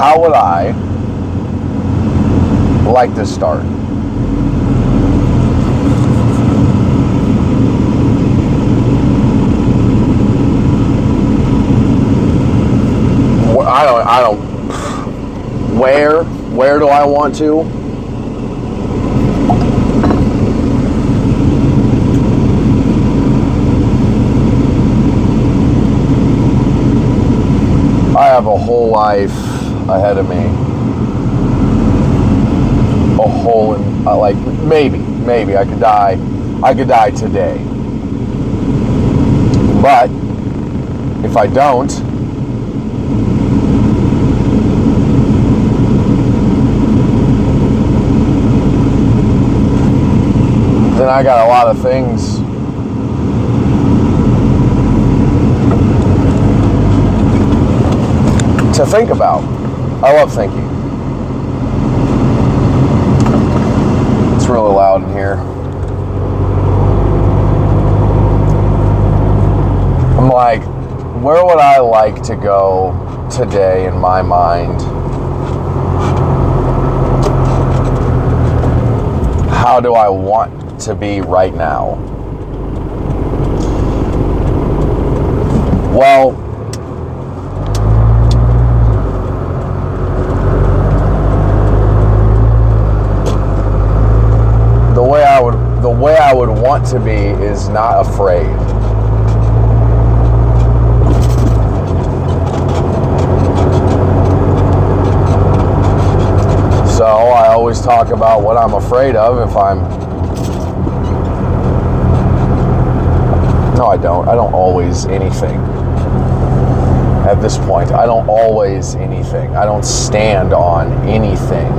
how would I like to start? I don't, where do I want to? I have a whole life ahead of me. A whole, like, maybe I could die today. But if I don't, then I got a lot of things to think about. I love thinking. It's really loud in here. I'm like, where would I like to go today in my mind? How do I want to be right now? Well, the way I would want to be is not afraid. So I always talk about what I'm afraid of. No, I don't. I don't always anything. At this point, I don't always anything. I don't stand on anything.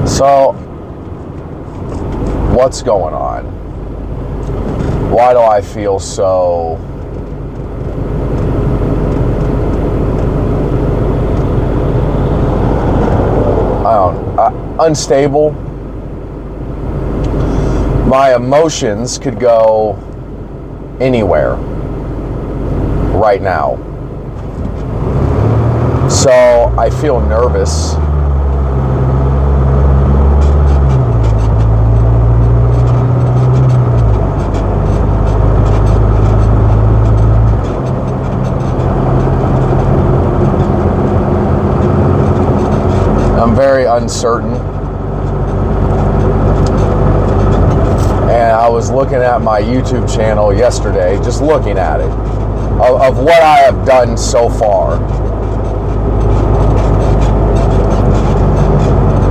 So, what's going on? Why do I feel so unstable? My emotions could go anywhere right now. So I feel nervous. I'm very uncertain. And I was looking at my YouTube channel yesterday, just looking at it, of what I have done so far.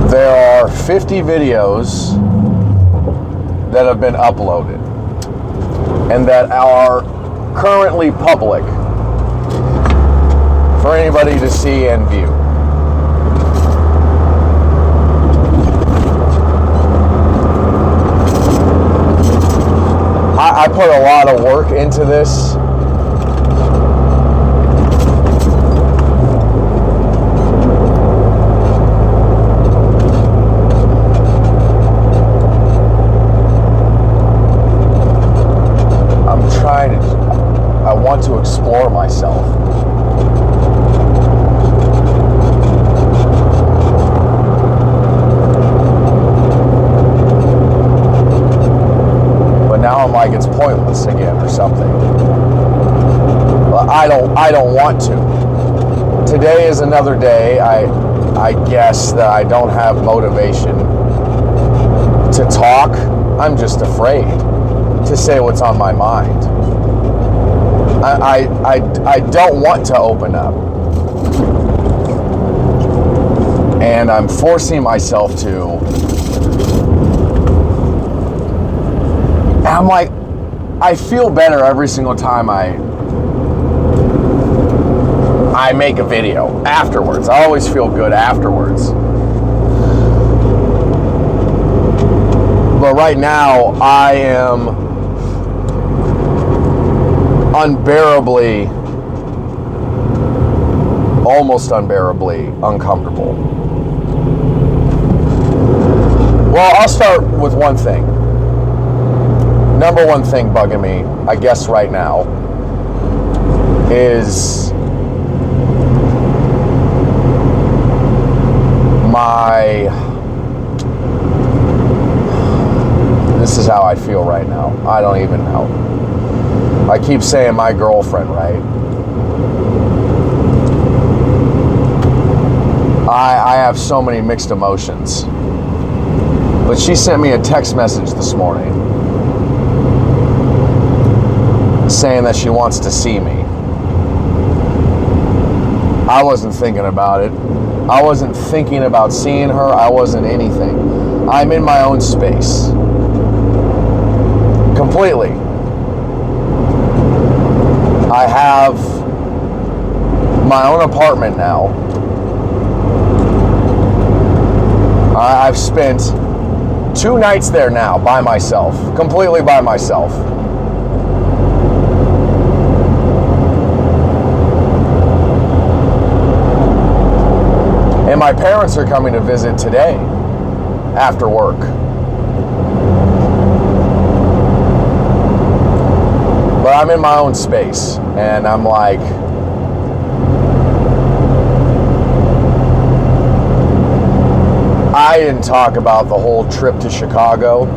There are 50 videos that have been uploaded and that are currently public for anybody to see and view. I put a lot of work into this. I want to explore myself. Now I'm like, it's pointless again or something. But I don't want to. Today is another day. I guess that I don't have motivation to talk. I'm just afraid to say what's on my mind. I don't want to open up. And I'm forcing myself to. I'm like, I feel better every single time I make a video afterwards. I always feel good afterwards. But right now, I am almost unbearably uncomfortable. Well, I'll start with one thing. Number one thing bugging me, I guess right now, is this is how I feel right now. I don't even know. I keep saying my girlfriend, right? I have so many mixed emotions. But she sent me a text message this morning saying that she wants to see me. I wasn't thinking about it. I wasn't thinking about seeing her. I wasn't anything. I'm in my own space. Completely. I have my own apartment now. I've spent 2 nights there now by myself, completely by myself. And my parents are coming to visit today after work. But I'm in my own space, and I'm like, I didn't talk about the whole trip to Chicago.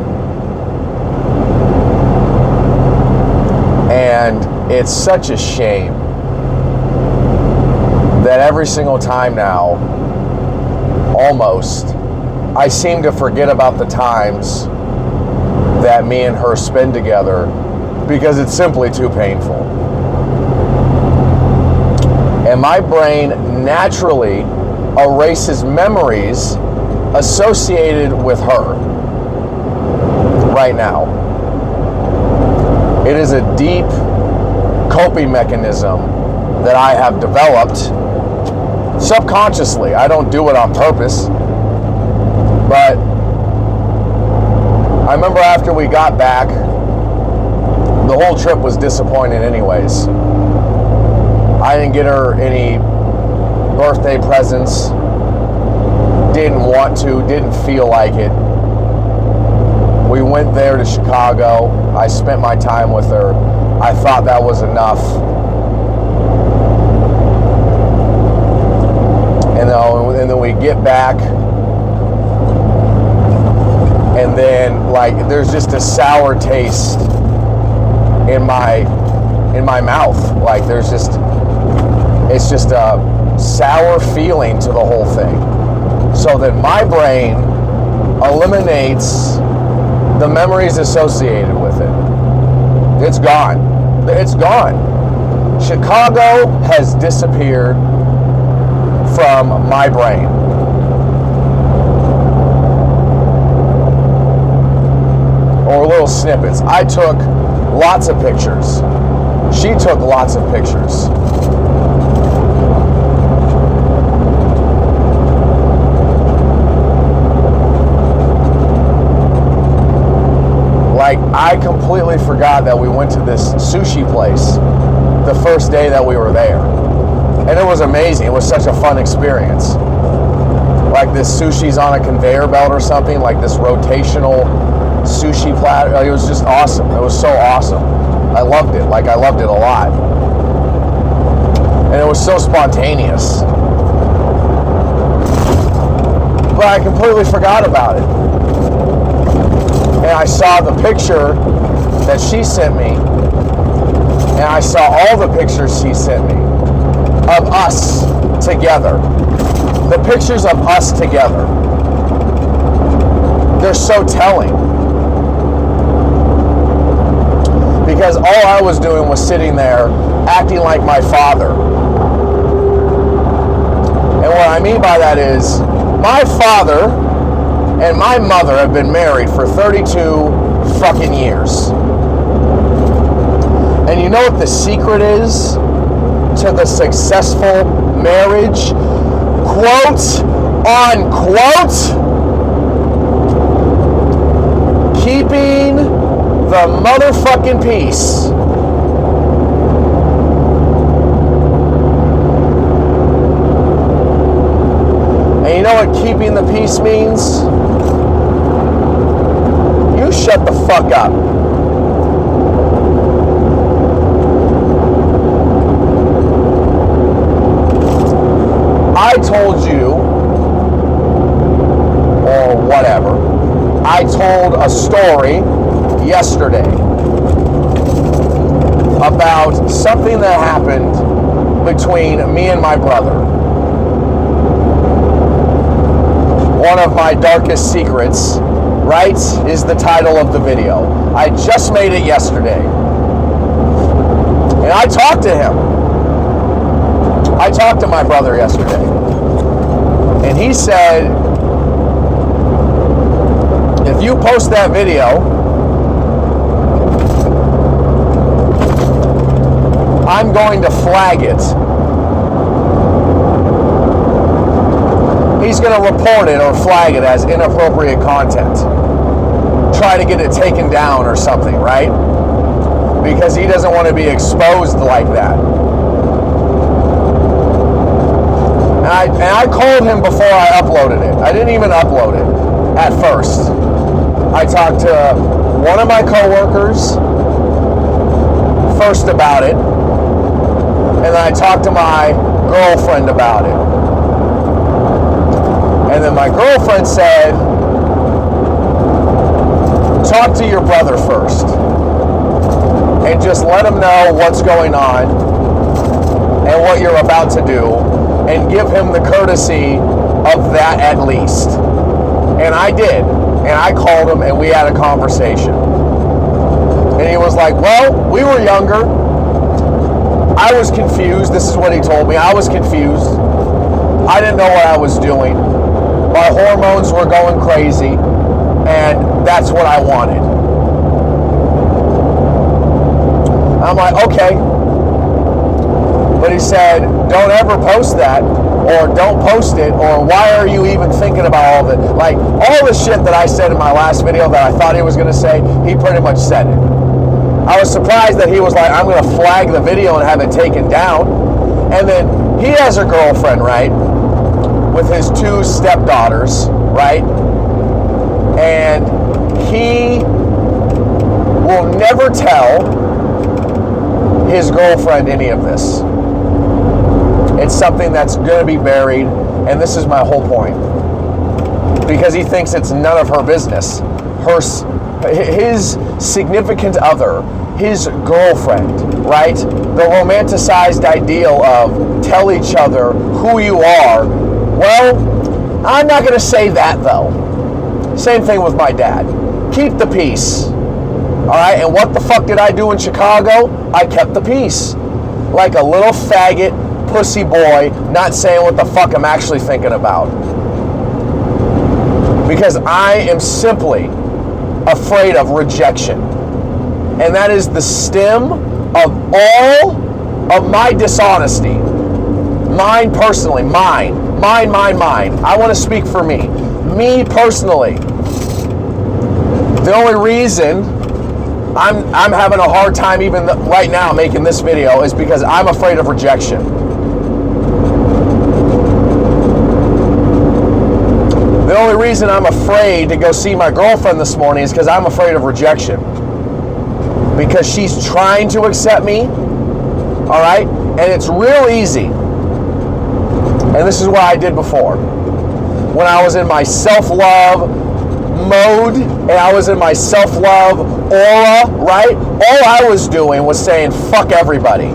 And it's such a shame that every single time now, almost, I seem to forget about the times that me and her spend together because it's simply too painful. And my brain naturally erases memories associated with her right now. It is a deep coping mechanism that I have developed subconsciously. I don't do it on purpose, but I remember after we got back, the whole trip was disappointing anyways. I didn't get her any birthday presents. Didn't want to, didn't feel like it. We went there to Chicago. I spent my time with her. I thought that was enough. And then we get back, and then like there's just a sour taste in my mouth. Like it's just a sour feeling to the whole thing. So that my brain eliminates the memories associated with it. It's gone. It's gone. Chicago has disappeared from my brain. Or little snippets. I took lots of pictures. She took lots of pictures. Like, I completely forgot that we went to this sushi place the first day that we were there. And it was amazing. It was such a fun experience. Like, this sushi's on a conveyor belt or something, like this rotational sushi platter. It was just awesome. It was so awesome. I loved it. Like, I loved it a lot. And it was so spontaneous. But I completely forgot about it. And I saw the picture that she sent me, and I saw all the pictures she sent me of us together. The pictures of us together. They're so telling. Because all I was doing was sitting there acting like my father. And what I mean by that is, my father and my mother have been married for 32 fucking years. And you know what the secret is to the successful marriage? Quote, unquote, keeping the motherfucking peace. And you know what keeping the peace means? shut the fuck up. I told you, or whatever, I told a story yesterday about something that happened between me and my brother. One of my darkest secrets, right, is the title of the video. I just made it yesterday. And I talked to him. I talked to my brother yesterday. And he said, if you post that video, I'm going to flag it. He's going to report it or flag it as inappropriate content. Try to get it taken down or something, right? Because he doesn't want to be exposed like that. And I called him before I uploaded it. I didn't even upload it at first. I talked to one of my coworkers first about it, and then I talked to my girlfriend about it. And then my girlfriend said, talk to your brother first and just let him know what's going on and what you're about to do, and give him the courtesy of that at least. And I did. And I called him and we had a conversation. And he was like, well, we were younger. I was confused. This is what he told me. I was confused. I didn't know what I was doing. My hormones were going crazy. And that's what I wanted. I'm like, okay. But he said, don't ever post that, or don't post it, or why are you even thinking about all of it? Like, all the shit that I said in my last video that I thought he was going to say, he pretty much said it. I was surprised that he was like, I'm going to flag the video and have it taken down. And then he has a girlfriend, right, with his 2 stepdaughters, right? And he will never tell his girlfriend any of this. It's something that's going to be buried, and this is my whole point. Because he thinks it's none of her business. His significant other, his girlfriend, right? The romanticized ideal of tell each other who you are. Well, I'm not going to say that, though. Same thing with my dad. Keep the peace. All right, and what the fuck did I do in Chicago? I kept the peace. Like a little faggot, pussy boy, not saying what the fuck I'm actually thinking about. Because I am simply afraid of rejection. And that is the stem of all of my dishonesty. Mine personally, mine. I want to speak for me. Me personally. The only reason I'm having a hard time even right now making this video is because I'm afraid of rejection. The only reason I'm afraid to go see my girlfriend this morning is because I'm afraid of rejection. Because she's trying to accept me, all right? And it's real easy. And this is what I did before. When I was in my self-love mode and I was in my self-love aura, right? All I was doing was saying, fuck everybody.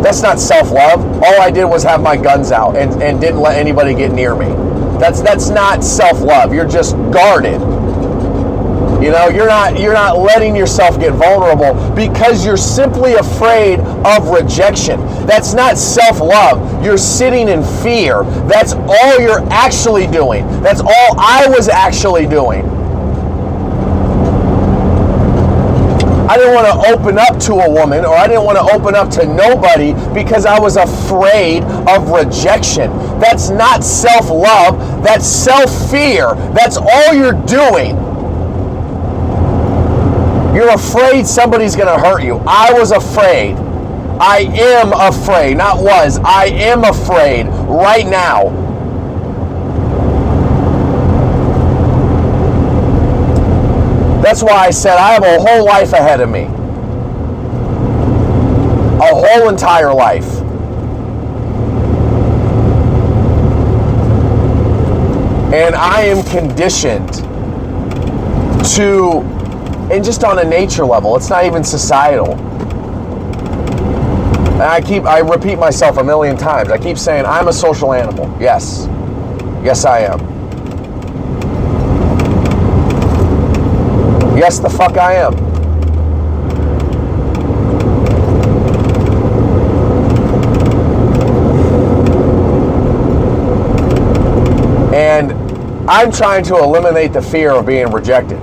That's not self-love. All I did was have my guns out and didn't let anybody get near me. That's not self-love. You're just guarded. You know, you're not letting yourself get vulnerable because you're simply afraid of rejection. That's not self-love. You're sitting in fear. That's all you're actually doing. That's all I was actually doing. I didn't want to open up to a woman, or I didn't want to open up to nobody because I was afraid of rejection. That's not self-love. That's self-fear. That's all you're doing. You're afraid somebody's going to hurt you. I was afraid. I am afraid. Not was. I am afraid right now. That's why I said I have a whole life ahead of me. A whole entire life. And I am conditioned to, and just on a nature level, it's not even societal. And I repeat myself a million times. I keep saying I'm a social animal. Yes. Yes, I am. Yes, the fuck I am. And I'm trying to eliminate the fear of being rejected.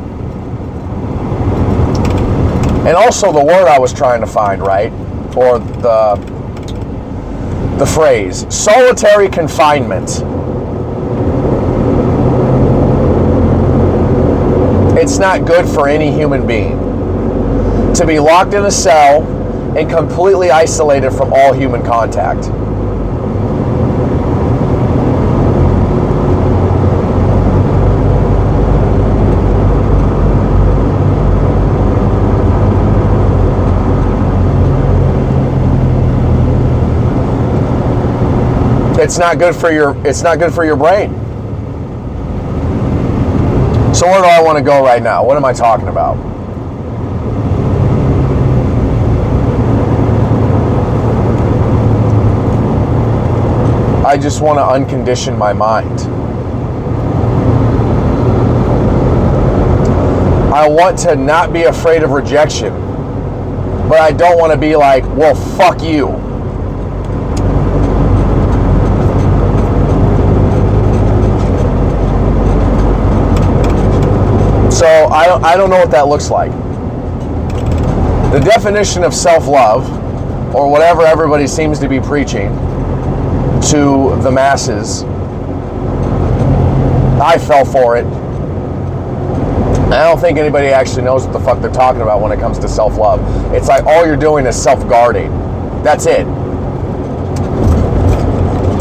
And also the word I was trying to find, right? Or the phrase, solitary confinement. It's not good for any human being to be locked in a cell and completely isolated from all human contact. It's not good for your brain. So where do I want to go right now? What am I talking about? I just want to uncondition my mind. I want to not be afraid of rejection, but I don't want to be like, well, fuck you. So I don't know what that looks like. The definition of self-love, or whatever everybody seems to be preaching to the masses, I fell for it. I don't think anybody actually knows what the fuck they're talking about when it comes to self-love. It's like all you're doing is self-guarding. That's it.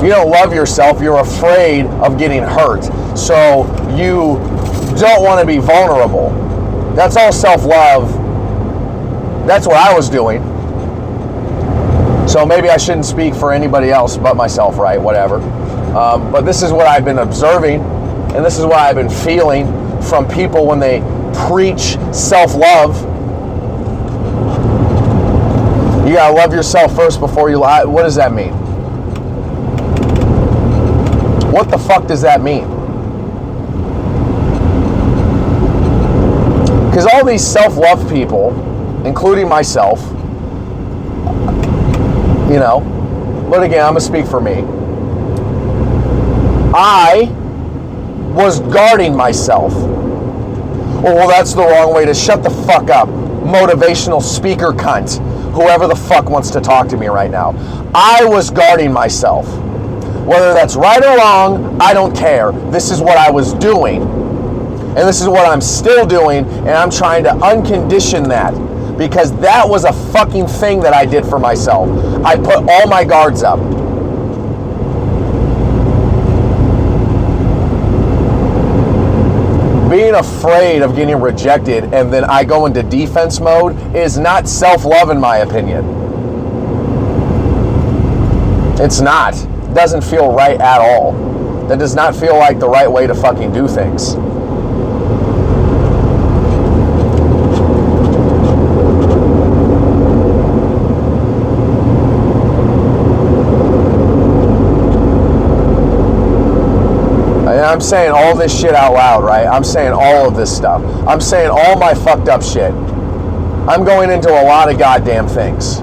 You don't love yourself, you're afraid of getting hurt. So you don't want to be vulnerable. That's all self-love. That's what I was doing. So maybe I shouldn't speak for anybody else but myself, right? Whatever. But this is what I've been observing, and this is what I've been feeling from people when they preach self-love. You gotta love yourself first before you lie. What does that mean? What the fuck does that mean? Because all these self-love people, including myself, you know, but again, I'm going to speak for me. I was guarding myself. Oh, well, that's the wrong way to shut the fuck up. Motivational speaker cunt. Whoever the fuck wants to talk to me right now. I was guarding myself. Whether that's right or wrong, I don't care. This is what I was doing. And this is what I'm still doing, and I'm trying to uncondition that. Because that was a fucking thing that I did for myself. I put all my guards up. Being afraid of getting rejected and then I go into defense mode is not self-love in my opinion. It's not. It doesn't feel right at all. That does not feel like the right way to fucking do things. I'm saying all this shit out loud, right? I'm saying all of this stuff. I'm saying all my fucked up shit. I'm going into a lot of goddamn things.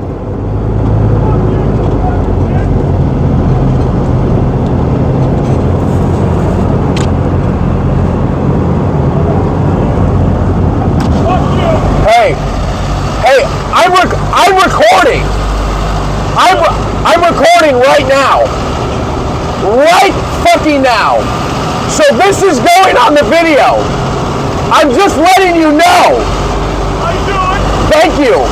Hey, I'm recording. I'm recording right now. Right fucking now. So this is going on the video. I'm just letting you know. How you doing? Thank you.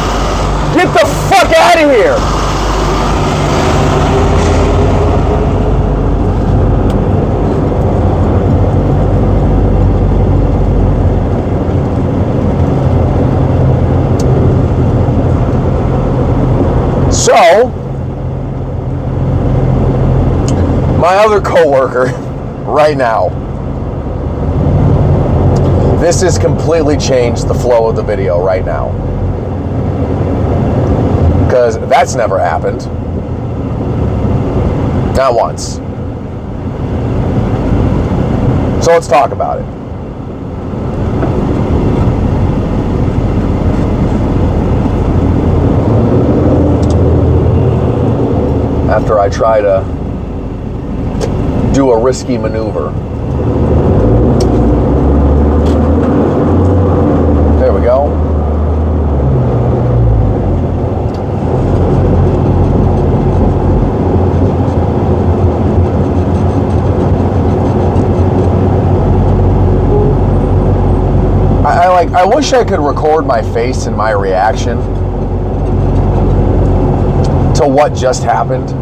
Get the fuck out of here. My other coworker, right now, this has completely changed the flow of the video right now. Because that's never happened. Not once. So let's talk about it. After I try to do a risky maneuver. There we go. I wish I could record my face and my reaction to what just happened.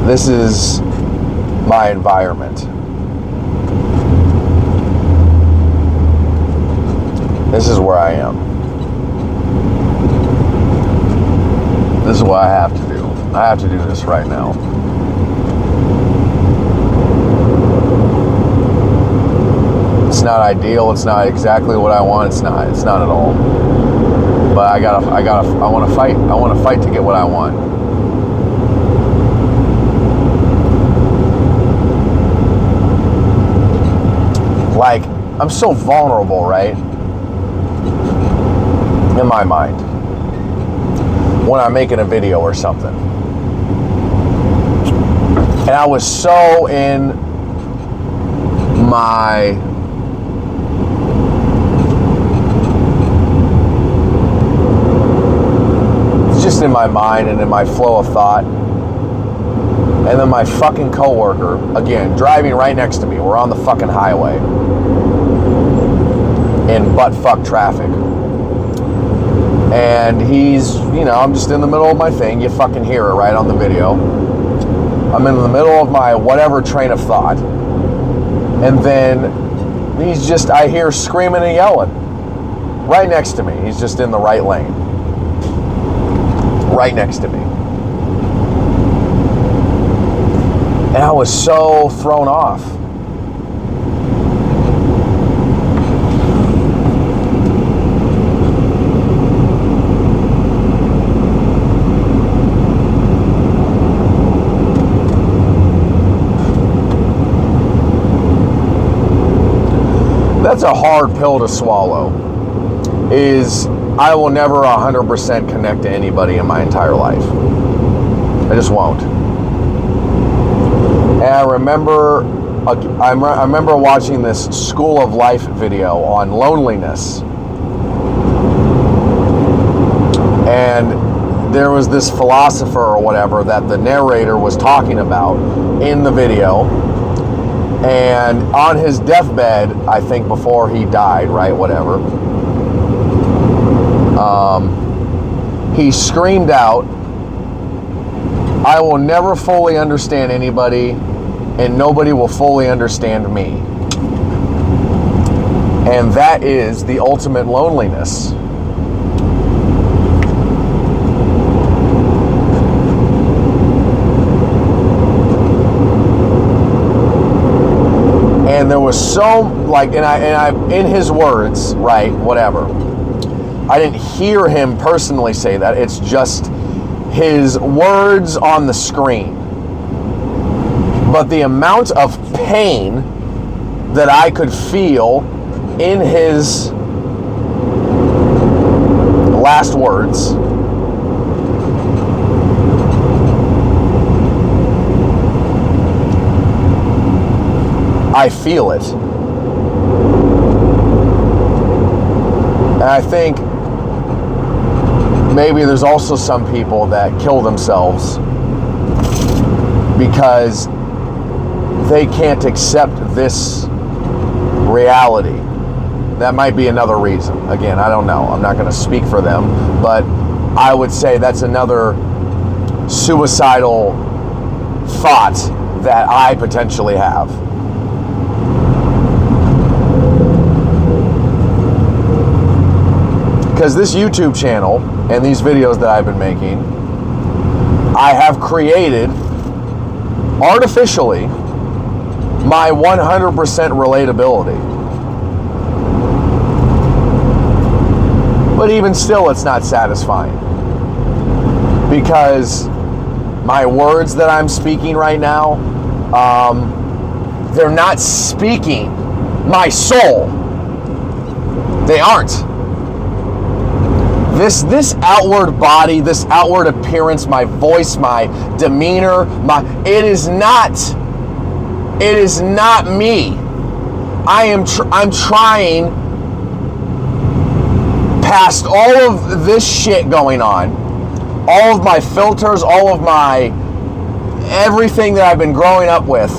This is my environment. This is where I am. This is what I have to do. I have to do this right now. It's not ideal. It's not exactly what I want. It's not at all. But I want to fight. I want to fight to get what I want. Like, I'm so vulnerable, right? In my mind. When I'm making a video or something. And I was so in my just in my mind and in my flow of thought. And then my fucking coworker, again, driving right next to me. We're on the fucking highway. In butt-fuck traffic. And he's, I'm just in the middle of my thing. You fucking hear it right on the video. I'm in the middle of my whatever train of thought. And then I hear screaming and yelling. Right next to me. He's just in the right lane. Right next to me. And I was so thrown off. That's a hard pill to swallow. I will never 100% connect to anybody in my entire life. I just won't. And I remember watching this School of Life video on loneliness. And there was this philosopher or whatever that the narrator was talking about in the video. And on his deathbed, I think before he died, right, whatever, he screamed out, "I will never fully understand anybody, and nobody will fully understand me." And that is the ultimate loneliness. And there was so, and I in his words, right, whatever. I didn't hear him personally say that. It's just his words on the screen. But the amount of pain that I could feel in his last words I feel it. And I think maybe there's also some people that kill themselves because they can't accept this reality. That might be another reason. Again, I don't know. I'm not going to speak for them, but I would say that's another suicidal thought that I potentially have. Because this YouTube channel and these videos that I've been making, I have created artificially my 100% relatability. But even still, it's not satisfying. Because my words that I'm speaking right now, they're not speaking my soul. They aren't. This outward body, this outward appearance, my voice, my demeanor, it is not me. I'm trying past all of this shit going on, all of my filters, all of my everything that I've been growing up with.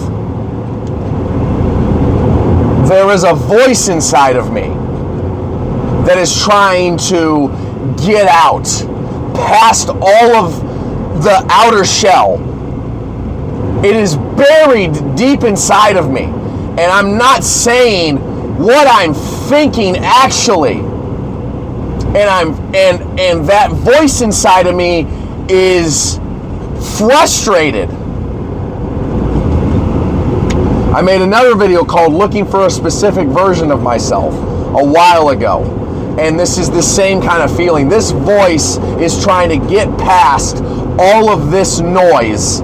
There is a voice inside of me that is trying to get out past all of the outer shell. It is buried deep inside of me, and I'm not saying what I'm thinking actually. And that voice inside of me is frustrated. I made another video called Looking for a Specific Version of Myself a while ago. And this is the same kind of feeling. This voice is trying to get past all of this noise.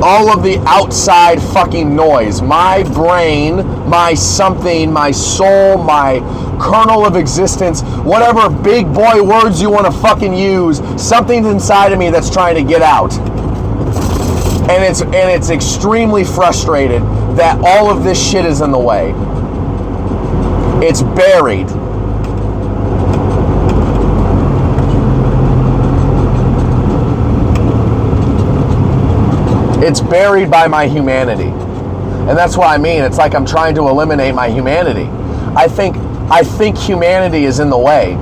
All of the outside fucking noise. My brain, my something, my soul, my kernel of existence, whatever big boy words you want to fucking use, something's inside of me that's trying to get out. And it's extremely frustrated that all of this shit is in the way. It's buried. It's buried by my humanity. And that's what I mean. It's like I'm trying to eliminate my humanity. I think humanity is in the way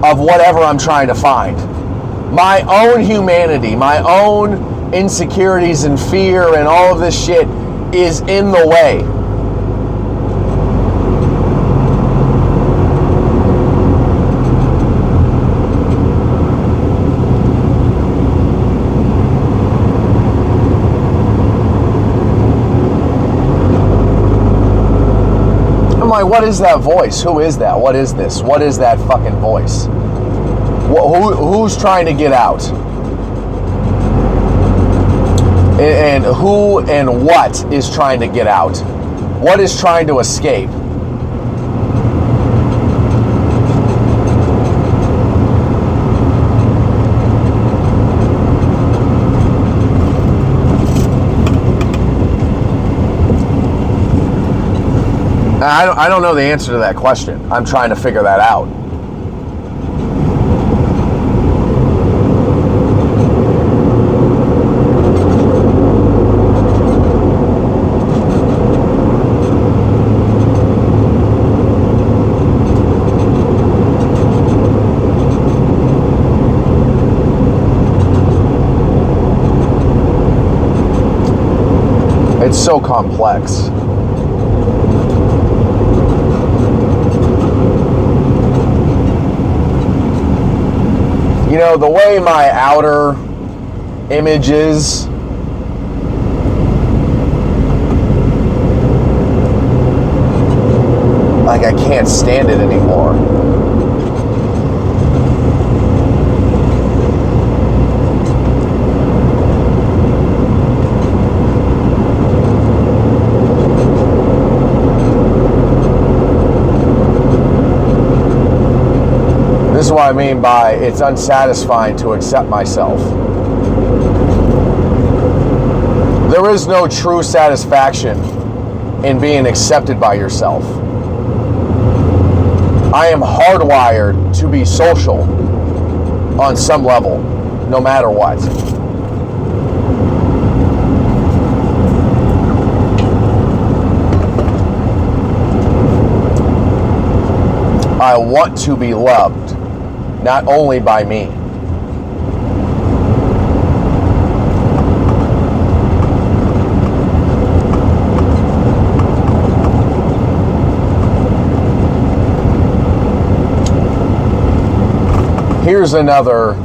of whatever I'm trying to find. My own humanity, my own insecurities and fear and all of this shit is in the way. Like, what is that voice? Who is that? What is this? What is that fucking voice? Who's trying to get out? And who and what is trying to get out? What is trying to escape? I don't know the answer to that question. I'm trying to figure that out. It's so complex. You know, the way my outer image is, like I can't stand it anymore. This is what I mean by it's unsatisfying to accept myself. There is no true satisfaction in being accepted by yourself. I am hardwired to be social on some level, no matter what. I want to be loved. not only by me. Here's another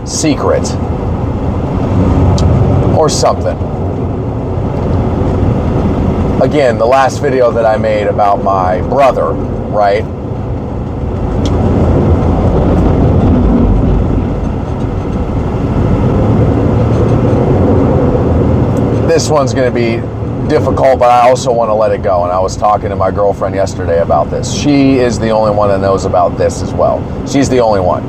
secret or something. Again, the last video that I made about my brother, right? This one's going to be difficult, but I also want to let it go. And I was talking to my girlfriend yesterday about this. She is the only one that knows about this as well. She's the only one.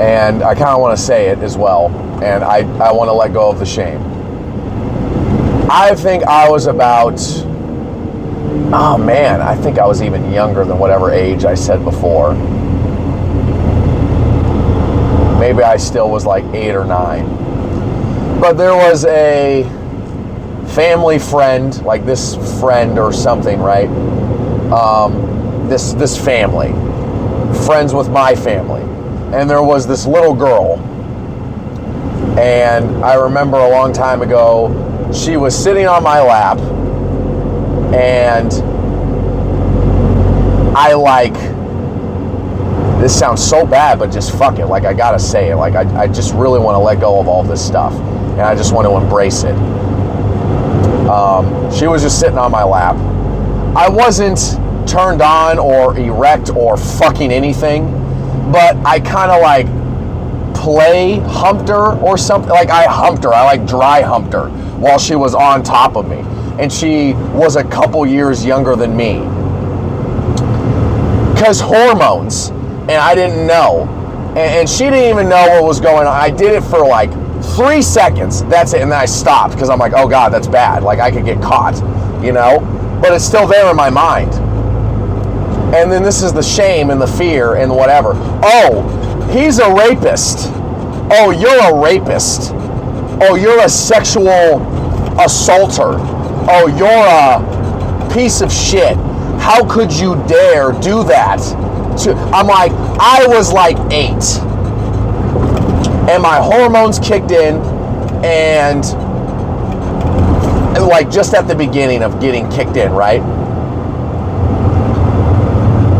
And I kind of want to say it as well. And I want to let go of the shame. I think I was about, oh man, I think I was even younger than whatever age I said before. Maybe I still was like 8 or 9. But there was a family friend, like this friend or something, right? This family, friends with my family. And there was this little girl. And I remember a long time ago, she was sitting on my lap, and I like, this sounds so bad, but just fuck it, like I gotta say it, like I just really want to let go of all this stuff, and I just want to embrace it. She was just sitting on my lap. I wasn't turned on or erect or fucking anything, but I kind of like humped her or something. Like I humped her, I like dry humped her while she was on top of me. And she was a couple years younger than me. Because hormones, and I didn't know. And she didn't even know what was going on. I did it for like 3 seconds, that's it, and then I stopped because I'm like, oh God, that's bad. Like I could get caught, you know? But it's still there in my mind. And then this is the shame and the fear and whatever. Oh, he's a rapist. Oh, you're a rapist. Oh, you're a sexual assaulter. Oh, you're a piece of shit. How could you dare do that? I'm like, I was like 8. And my hormones kicked in, and like just at the beginning of getting kicked in, right?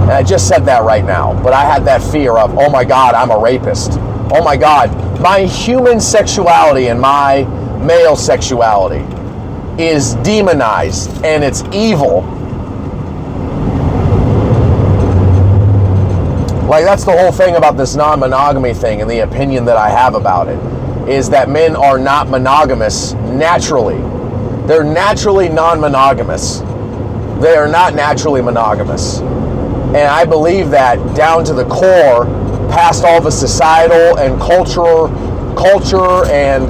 And I just said that right now, but I had that fear of, oh my God, I'm a rapist. Oh my God, my human sexuality and my male sexuality is demonized and it's evil. Like that's the whole thing about this non-monogamy thing, and the opinion that I have about it is that men are not monogamous naturally. They're naturally non-monogamous. They are not naturally monogamous. And I believe that down to the core, past all the societal and culture and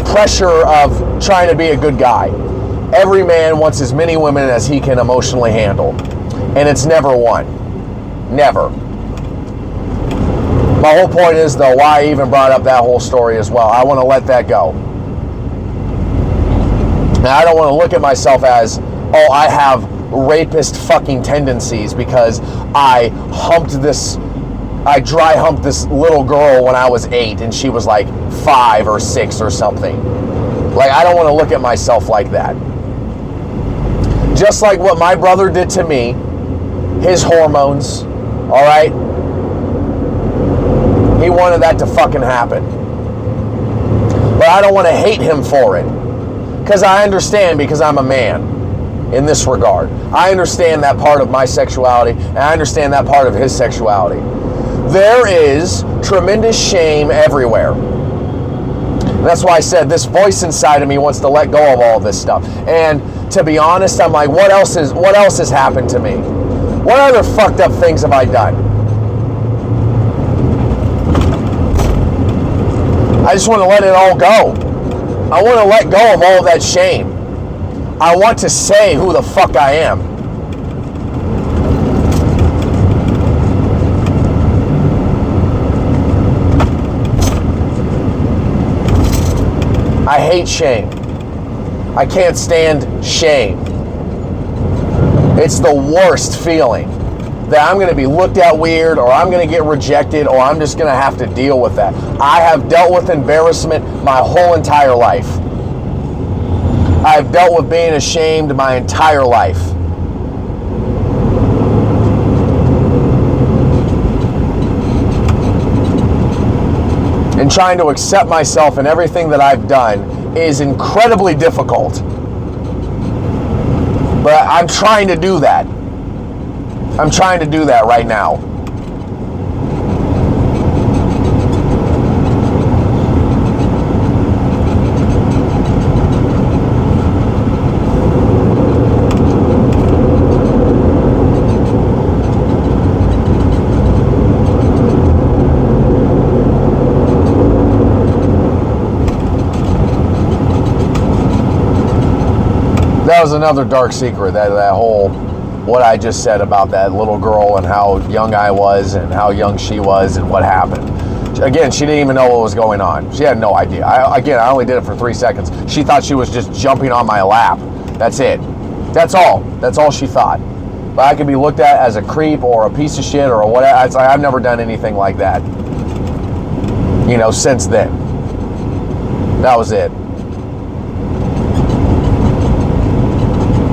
pressure of trying to be a good guy. Every man wants as many women as he can emotionally handle. And it's never one. Never. My whole point is, though, why I even brought up that whole story as well. I want to let that go. Now, I don't want to look at myself as, oh, I have rapist fucking tendencies because I dry humped this little girl when I was 8 and she was like 5 or 6 or something. Like, I don't want to look at myself like that. Just like what my brother did to me, his hormones, all right? He wanted that to fucking happen. But I don't want to hate him for it. Because I understand, because I'm a man in this regard. I understand that part of my sexuality, and I understand that part of his sexuality. There is tremendous shame everywhere. And that's why I said this voice inside of me wants to let go of all this stuff. And to be honest, I'm like, what else has happened to me? What other fucked up things have I done? I just want to let it all go. I want to let go of all of that shame. I want to say who the fuck I am. I hate shame. I can't stand shame. It's the worst feeling that I'm going to be looked at weird, or I'm going to get rejected, or I'm just going to have to deal with that. I have dealt with embarrassment my whole entire life. I've dealt with being ashamed my entire life. And trying to accept myself and everything that I've done is incredibly difficult. But I'm trying to do that. I'm trying to do that right now. That was another dark secret, that whole, what I just said about that little girl and how young I was and how young she was and what happened. Again, she didn't even know what was going on. She had no idea. I only did it for 3 seconds. She thought she was just jumping on my lap. That's it. That's all. That's all she thought. But I could be looked at as a creep or a piece of shit or whatever. It's like, I've never done anything like that, since then. That was it.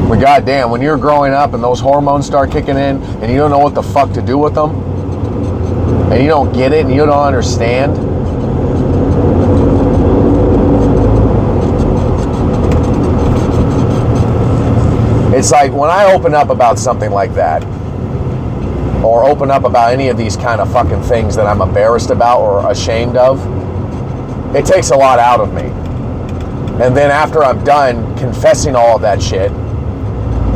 But goddamn, when you're growing up and those hormones start kicking in and you don't know what the fuck to do with them, and you don't get it and you don't understand, it's like when I open up about something like that, or open up about any of these kind of fucking things that I'm embarrassed about or ashamed of, it takes a lot out of me. And then after I'm done confessing all of that shit,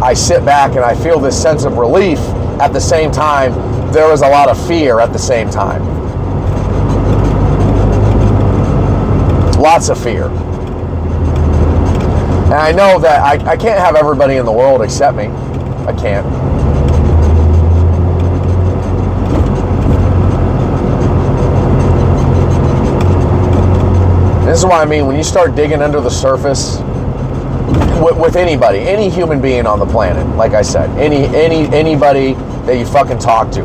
I sit back and I feel this sense of relief. At the same time, there was a lot of fear at the same time. Lots of fear. And I know that I can't have everybody in the world accept me. I can't. This is what I mean. When you start digging under the surface, with anybody, any human being on the planet, like I said, anybody that you fucking talk to,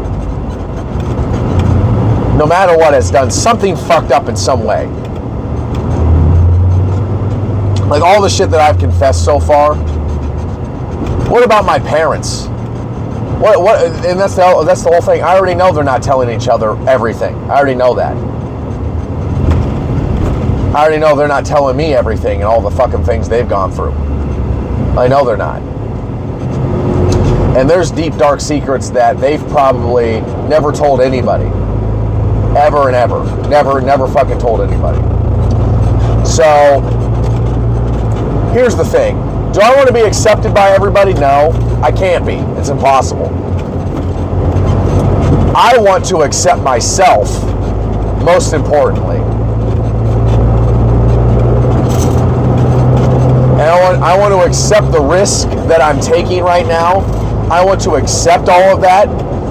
no matter what, has done something fucked up in some way. Like all the shit that I've confessed so far. What about my parents? What? And that's the whole thing. I already know they're not telling each other everything. I already know that. I already know they're not telling me everything and all the fucking things they've gone through. I know they're not. And there's deep, dark secrets that they've probably never told anybody. Ever and ever. Never fucking told anybody. So, here's the thing. Do I want to be accepted by everybody? No, I can't be. It's impossible. I want to accept myself, most importantly. And I want to accept the risk that I'm taking right now. I want to accept all of that.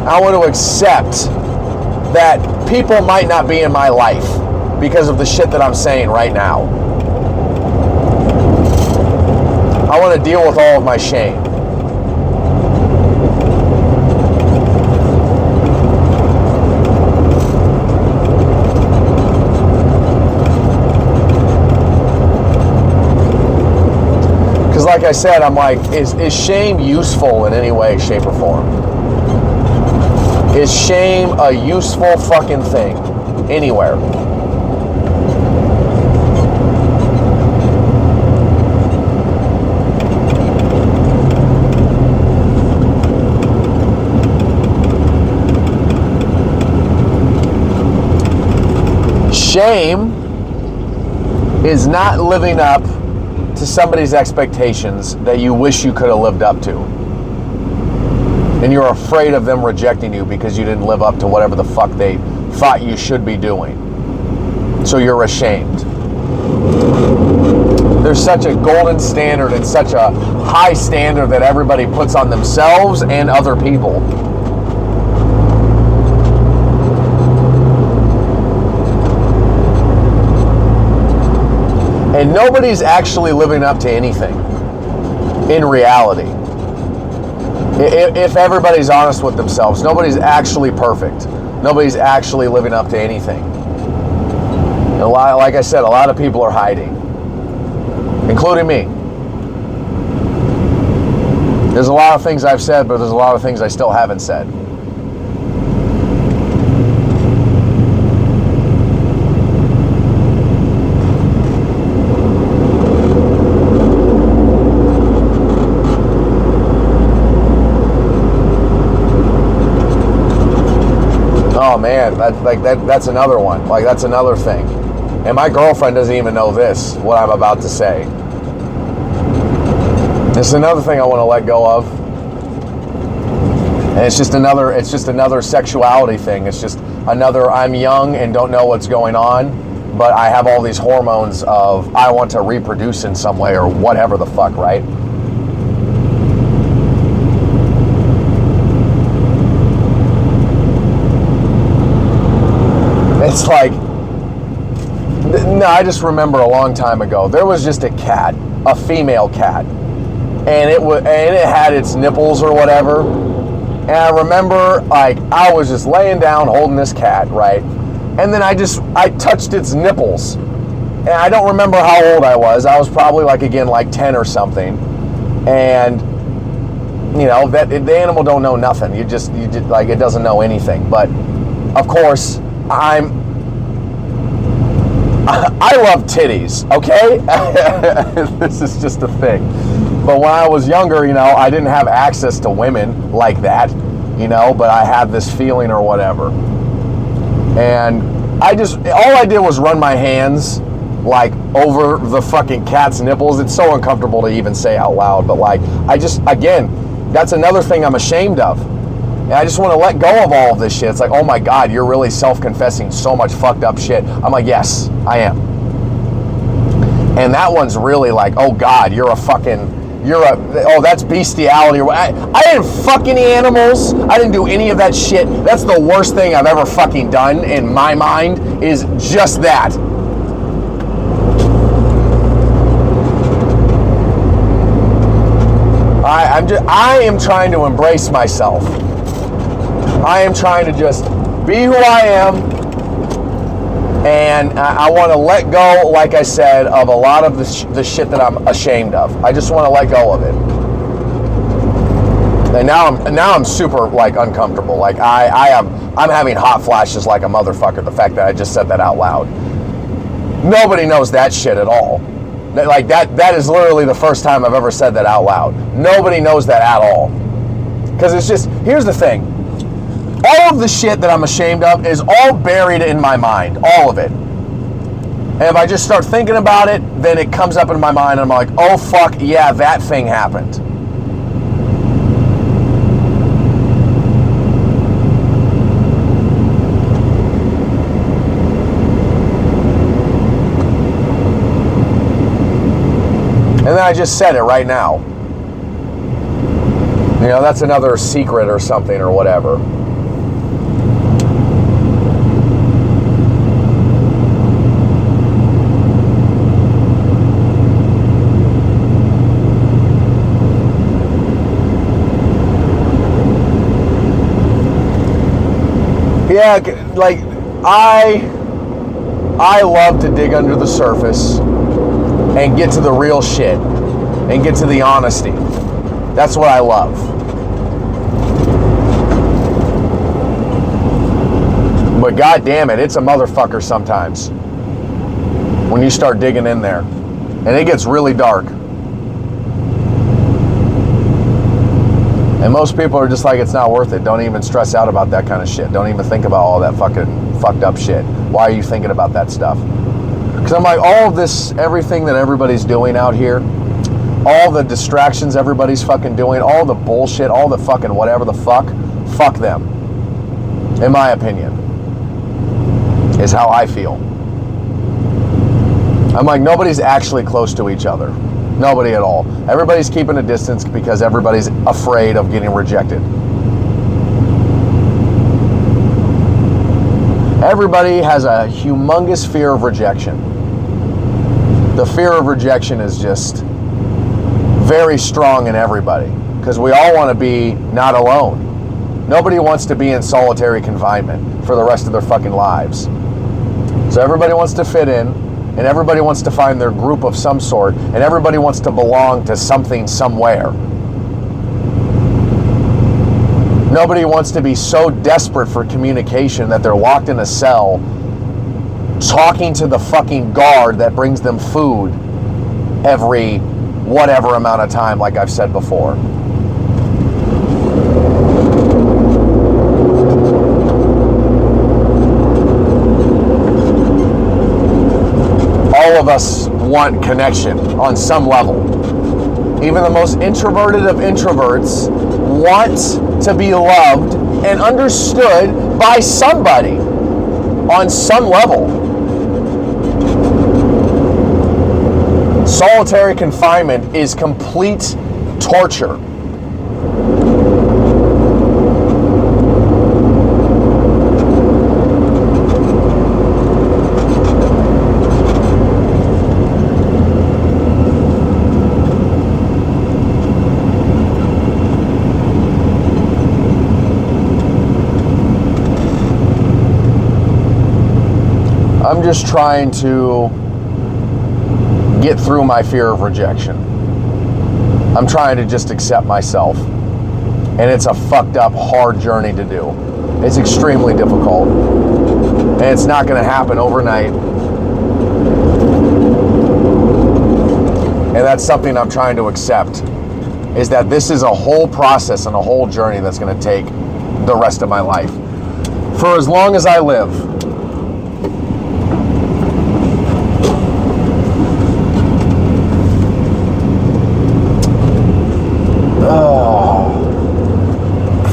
I want to accept that people might not be in my life because of the shit that I'm saying right now. I want to deal with all of my shame. Like I said, I'm like, is shame useful in any way, shape, or form? Is shame a useful fucking thing anywhere? Shame is not living up to somebody's expectations that you wish you could have lived up to. And you're afraid of them rejecting you because you didn't live up to whatever the fuck they thought you should be doing. So you're ashamed. There's such a golden standard and such a high standard that everybody puts on themselves and other people. And nobody's actually living up to anything in reality. If everybody's honest with themselves, nobody's actually perfect. Nobody's actually living up to anything. Like I said, a lot of people are hiding, including me. There's a lot of things I've said, but there's a lot of things I still haven't said. Oh man, that's another one. Like, that's another thing. And my girlfriend doesn't even know this, what I'm about to say. This is another thing I want to let go of. And it's just another sexuality thing. It's just another, I'm young and don't know what's going on, but I have all these hormones of I want to reproduce in some way or whatever the fuck, right? It's like, no, I just remember a long time ago, there was just a cat, a female cat, and it had its nipples or whatever. And I remember, like, I was just laying down holding this cat, right? And then I touched its nipples. And I don't remember how old I was. I was probably like 10 or something. And you know, that the animal don't know nothing. You just like, it doesn't know anything. But of course, I love titties, okay? This is just a thing. But when I was younger, you know, I didn't have access to women like that, you know, but I had this feeling or whatever. And all I did was run my hands like over the fucking cat's nipples. It's so uncomfortable to even say out loud, but like, again, that's another thing I'm ashamed of. And I just want to let go of all of this shit. It's like, oh my God, you're really self-confessing so much fucked up shit. I'm like, yes, I am. And that one's really like, oh God, that's bestiality. I didn't fuck any animals. I didn't do any of that shit. That's the worst thing I've ever fucking done in my mind, is just that. I am trying to embrace myself. I am trying to just be who I am, and I want to let go, like I said, of a lot of the shit that I'm ashamed of. I just want to let go of it. And now I'm super like uncomfortable. Like I'm having hot flashes like a motherfucker. The fact that I just said that out loud. Nobody knows that shit at all. Like that is literally the first time I've ever said that out loud. Nobody knows that at all. Because it's just, here's the thing. All of the shit that I'm ashamed of is all buried in my mind. All of it. And if I just start thinking about it, then it comes up in my mind and I'm like, oh fuck, yeah, that thing happened. And then I just said it right now. You know, that's another secret or something or whatever. Yeah, like, I love to dig under the surface and get to the real shit and get to the honesty. That's what I love. But god damn it, it's a motherfucker sometimes when you start digging in there. And it gets really dark. And most people are just like, it's not worth it. Don't even stress out about that kind of shit. Don't even think about all that fucking fucked up shit. Why are you thinking about that stuff? Because I'm like, all of this, everything that everybody's doing out here, all the distractions everybody's fucking doing, all the bullshit, all the fucking whatever the fuck them. In my opinion. Is how I feel. I'm like, nobody's actually close to each other. Nobody at all. Everybody's keeping a distance because everybody's afraid of getting rejected. Everybody has a humongous fear of rejection. The fear of rejection is just very strong in everybody. because we all want to be not alone. Nobody wants to be in solitary confinement for the rest of their fucking lives. So everybody wants to fit in, and everybody wants to find their group of some sort, and everybody wants to belong to something somewhere. Nobody wants to be so desperate for communication that they're locked in a cell talking to the fucking guard that brings them food every whatever amount of time, like I've said before. All of us want connection on some level. Even the most introverted of introverts want to be loved and understood by somebody on some level. Solitary confinement is complete torture. I'm just trying to get through my fear of rejection. I'm trying to just accept myself. And it's a fucked up, hard journey to do. It's extremely difficult. And it's not going to happen overnight. And that's something I'm trying to accept, is that this is a whole process and a whole journey that's going to take the rest of my life. For as long as I live.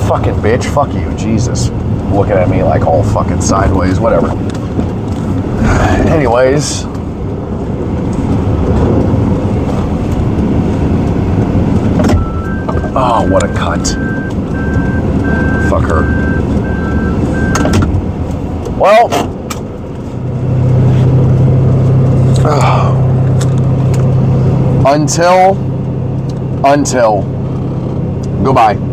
Fucking bitch, fuck you, Jesus. Looking at me like all fucking sideways, whatever. Anyways. Oh, what a cunt. Fuck her. Well. Until. Goodbye.